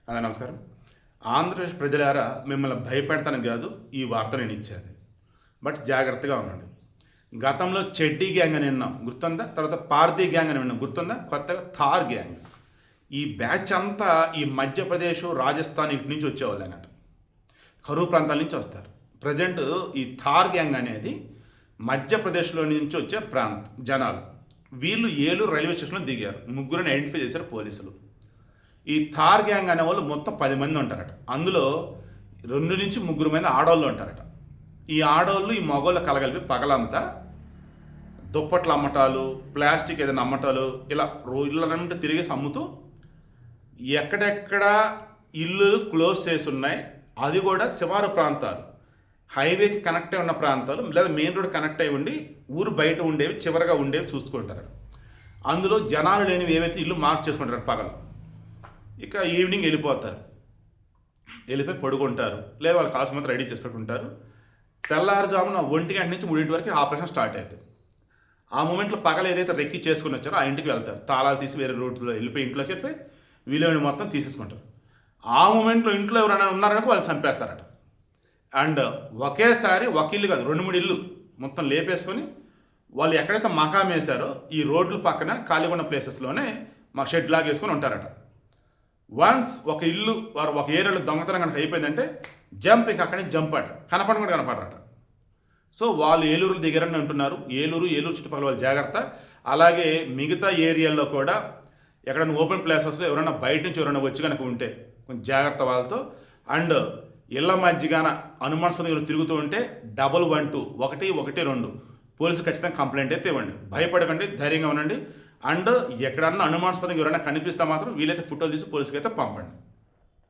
నమస్కారం. ఆంధ్రప్రదేశ్ ప్రజలారా మిమ్మల్ని భయపెడతాను కాదు ఈ వార్త నేను ఇచ్చేది. బట్ జాగ్రత్తగా ఉండండి. గతంలో చెడ్డీ గ్యాంగ్ అని విన్నాం గుర్తుందా? తర్వాత పార్దీ గ్యాంగ్ అని విన్నాం గుర్తుందా? కొత్తగా థార్ గ్యాంగ్. ఈ బ్యాచ్ అంతా ఈ మధ్యప్రదేశ్, రాజస్థాన్ ఇటు నుంచి వచ్చేవాళ్ళు అన్నట్టు. కరువు ప్రాంతాల నుంచి వస్తారు. ప్రజెంట్ ఈ థార్ గ్యాంగ్ అనేది మధ్యప్రదేశ్లో నుంచి వచ్చే జనాలు. వీళ్ళు ఏలూరు రైల్వే స్టేషన్లో దిగారు. ముగ్గురిని ఐడెంటిఫై చేశారు పోలీసులు. ఈ థార్ గ్యాంగ్ అనే వాళ్ళు మొత్తం 10 మంది ఉంటారట. అందులో 2 నుంచి 3 మంది ఆడవాళ్ళు ఉంటారట. ఈ ఆడవాళ్ళు ఈ మగవాళ్ళు కలగలిపి పగలంతా దుప్పట్లు అమ్మటాలు, ప్లాస్టిక్ ఏదైనా అమ్మటాలు, ఇలా ఇళ్ళంటే తిరిగేసి అమ్ముతూ ఎక్కడెక్కడ ఇల్లు క్లోజ్ చేసి ఉన్నాయి, అది కూడా శివారు ప్రాంతాలు, హైవేకి కనెక్ట్ అయి ఉన్న ప్రాంతాలు లేదా మెయిన్ రోడ్ కనెక్ట్ అయి ఉండి ఊరు బయట ఉండేవి, చివరగా ఉండేవి చూసుకుంటారు. అందులో జనాలు లేనివి ఏవైతే ఇల్లు మార్క్ చేసుకుంటారు పగలు. ఇక ఈవినింగ్ వెళ్ళిపోతారు. వెళ్ళిపోయి పడుకుంటారు, లేదా వాళ్ళు కాసు మాత్రం రెడీ చేసి పెట్టుకుంటారు. తెల్లారుజామున 1 గంట నుంచి 3 వరకు ఆపరేషన్ స్టార్ట్ అవుతుంది. ఆ మూమెంట్లో పగలు ఏదైతే రెక్కి చేసుకుని వచ్చారో ఆ ఇంటికి వెళ్తారు. తాళాలు తీసి వేరే రోడ్లో వెళ్ళిపోయి ఇంట్లోకి వెళ్ళిపోయి వీలైన మొత్తం తీసేసుకుంటారు. ఆ మూమెంట్లో ఇంట్లో ఎవరైనా ఉన్నారనుకో వాళ్ళు చంపేస్తారట. అండ్ ఒకేసారి ఒక ఇల్లు కాదు 2-3 ఇల్లు మొత్తం లేపేసుకొని వాళ్ళు ఎక్కడైతే మకాం వేశారో ఈ రోడ్ల పక్కన ఖాళీగా ఉన్న ప్లేసెస్లోనే మా షెడ్ లాగా వేసుకొని ఉంటారట. వన్స్ ఒక ఇల్లు వారు ఒక ఏరియాలో దొంగతనం కనుక అయిపోయిందంటే జంప్, ఇక అక్కడి నుంచి జంప్ అట, కనపడకుండా కనపడట. సో వాళ్ళు ఏలూరు దిగారని అంటున్నారు. ఏలూరు చుట్టుపక్కల వాళ్ళు జాగ్రత్త. అలాగే మిగతా ఏరియాల్లో కూడా ఎక్కడైనా ఓపెన్ ప్లేసెస్లో ఎవరైనా బయట నుంచి ఎవరైనా వచ్చి కనుక ఉంటే కొంచెం జాగ్రత్త వాళ్ళతో. అండ్ ఇళ్ల మధ్యగాన అనుమానాస్పదంగా తిరుగుతూ ఉంటే 112 112 పోలీసు ఖచ్చితంగా కంప్లైంట్ అయితే ఇవ్వండి. భయపడకండి, ధైర్యంగా ఉండండి. అండ్ ఎక్కడన్నా అనుమానాస్పదంగా ఎవరైనా కనిపిస్తే మాత్రం వీలైతే ఫోటోలు తీసి పోలీసుకి అయితే పంపండి.